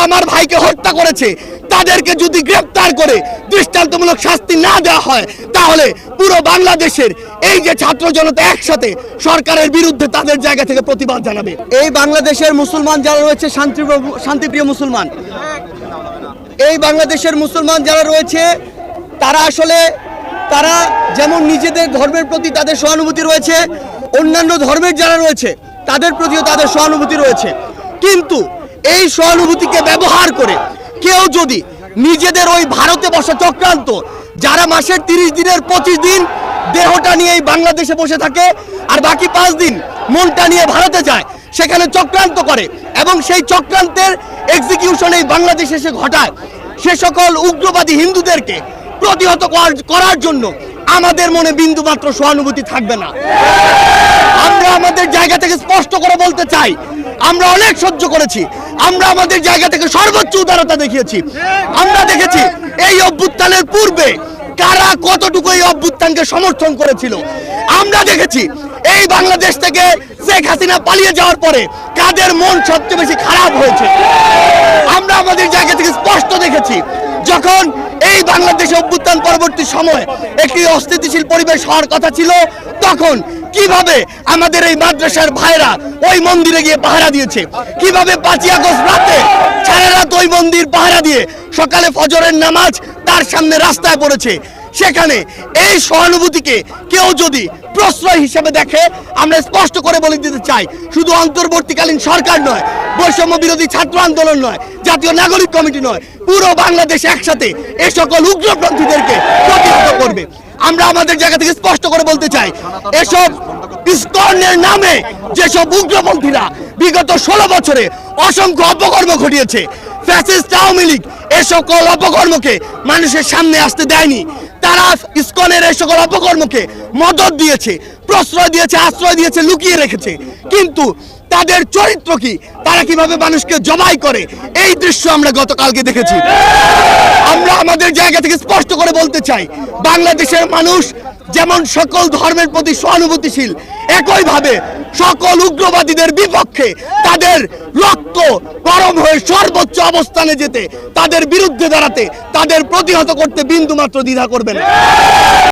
আমার ভাইকে হত্যা করেছে তাদেরকে যদি গ্রেফতার করে দৃষ্টান্তমূলক শাস্তি না দেওয়া হয় তাহলে পুরো বাংলাদেশের এই যে ছাত্র জনতা একসাথে সরকারের বিরুদ্ধে তাদের জায়গা থেকে প্রতিবাদ জানাবে। এই বাংলাদেশের মুসলমান যারা রয়েছে শান্তিপ্রিয় মুসলমান, এই বাংলাদেশের মুসলমান যারা রয়েছে তারা যেমন নিজেদের ধর্মের প্রতি তাদের সহানুভূতি রয়েছে, অন্যান্য ধর্মের যারা রয়েছে তাদের প্রতিও তাদের সহানুভূতি রয়েছে। কিন্তু এই সহানুভূতিকে ব্যবহার করে কেউ যদি নিজেদের ওই ভারতে বসা চক্রান্ত, যারা মাসের 30 দিনের 25 দিন দেহটা নিয়ে এই বাংলাদেশে বসে থাকে আর বাকি 5 দিন মনটা নিয়ে ভারতে যায়, সেখানে চক্রান্ত করে এবং সেই চক্রান্তের এক্সিকিউশন এই বাংলাদেশে এসে ঘটায়, সে সকল উগ্রবাদী হিন্দুদেরকে প্রতিহত করার জন্য আমাদের মনে বিন্দুমাত্র সহানুভূতি থাকবে না। আমরা আমাদের জায়গা থেকে স্পষ্ট করে বলতে চাই, আমরা অনেক সহ্য করেছি, আমরা আমাদের জায়গা থেকে সর্বোচ্চ উদারতা দেখিয়েছি। আমরা দেখেছি এই অভ্যুত্থানের পূর্বে কারা কতটুকু এই অভ্যুত্থানকে সমর্থন করেছিল। আমরা দেখেছি এই বাংলাদেশ থেকে শেখ হাসিনা পালিয়ে যাওয়ার পরে কাদের মন সবচেয়ে বেশি খারাপ হয়েছে। আমরা আমাদের জায়গা থেকে স্পষ্ট দেখেছি যখন এই বাংলাদেশে অভ্যুত্থান পরবর্তী সময় একটি অস্থিতিশীল পরিবেশ হওয়ার কথা ছিল, তখন কিভাবে আমাদের এই মাদ্রাসার ভাইরা ওই মন্দিরে গিয়ে পাহারা দিয়েছে, কিভাবে 5ই আগস্ট রাতে সারা রাত ওই মন্দির পাহারা দিয়ে সকালে ফজরের নামাজ তার সামনে রাস্তায় পড়েছে। সেখানে এই সহানুভূতিকে কেউ যদি প্রশ্রয় হিসেবে দেখে, আমরা স্পষ্ট করে বলে দিতে চাই, শুধু অন্তর্বর্তীকালীন সরকার নয়, বৈষম্য বিরোধী ছাত্র আন্দোলন নয়, জাতীয় নাগরিক কমিটি নয়, পুরো বাংলাদেশ একসাথে এই সকল উগ্রপন্থীদেরকে প্রতিহত করবে। আমরা আমাদের জায়গা থেকে স্পষ্ট করে বলতে চাই, এসব ইসকনের নামে যেসব উগ্রপন্থীরা বিগত 16 বছরে অসংখ্য অপকর্ম ঘটিয়েছে, ফ্যাসিস্ট আওয়ামী লীগ এ সকল অপকর্মকে মানুষের সামনে আসতে দেয়নি। তারা ইসকনের এই সকল অপকর্মকে মদত দিয়েছে, প্রশ্রয় দিয়েছে, আশ্রয় দিয়েছে, লুকিয়ে রেখেছে। কিন্তু তাদের চরিত্র কি, তারা কিভাবে মানুষকে জবাই করে, এই দৃশ্য আমরা গতকালকে দেখেছি। আমরা আমাদের জায়গা থেকে স্পষ্ট করে বলতে চাই, বাংলাদেশের মানুষ যেমন সকল ধর্মের প্রতি সহানুভূতিশীল, একইভাবে সকল উগ্রবাদীদের বিপক্ষে তাদের রক্ত গরম হয়ে সর্বোচ্চ অবস্থানে যেতে, তাদের বিরুদ্ধে দাঁড়াতে, তাদের প্রতিহত করতে বিন্দুমাত্র দ্বিধা করবে না।